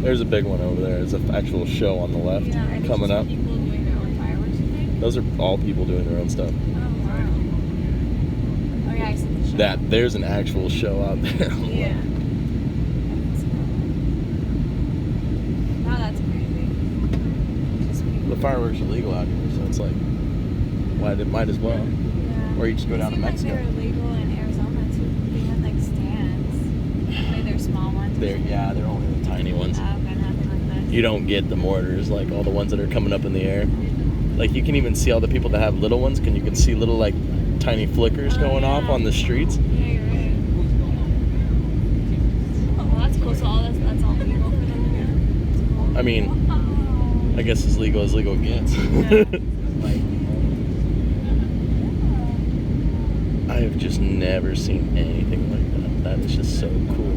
There's a big one over there. There's an actual show on the left coming up. People doing their own fireworks, you think? Those are all people doing their own stuff. Oh, wow. Oh, yeah, I see the show. There's an actual show out there. Yeah. Wow, that's crazy. Just people. The fireworks are legal out here, so it's like, might as well. Yeah. Or you just go down to Mexico. Like they're illegal in Arizona too. They have like stands. Like they're small ones. They're only the tiny ones. Okay, nothing like this. You don't get the mortars, like all the ones that are coming up in the air. Like you can even see all the people that have little ones. You can see little like tiny flickers going off on the streets. Yeah, you're right. Well, that's cool. So that's all legal for them to do. Cool. I mean, I guess as legal gets. Yeah. I have just never seen anything like that. That is just so cool.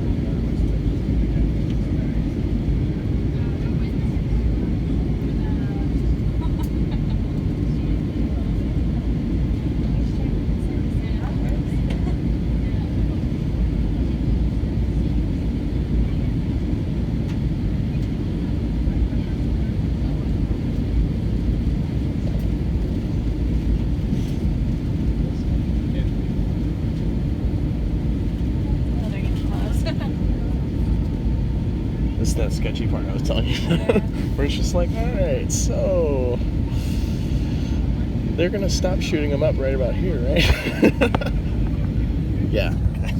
This is that sketchy part I was telling you. Where it's just like, alright, so they're gonna stop shooting them up right about here, right? Yeah.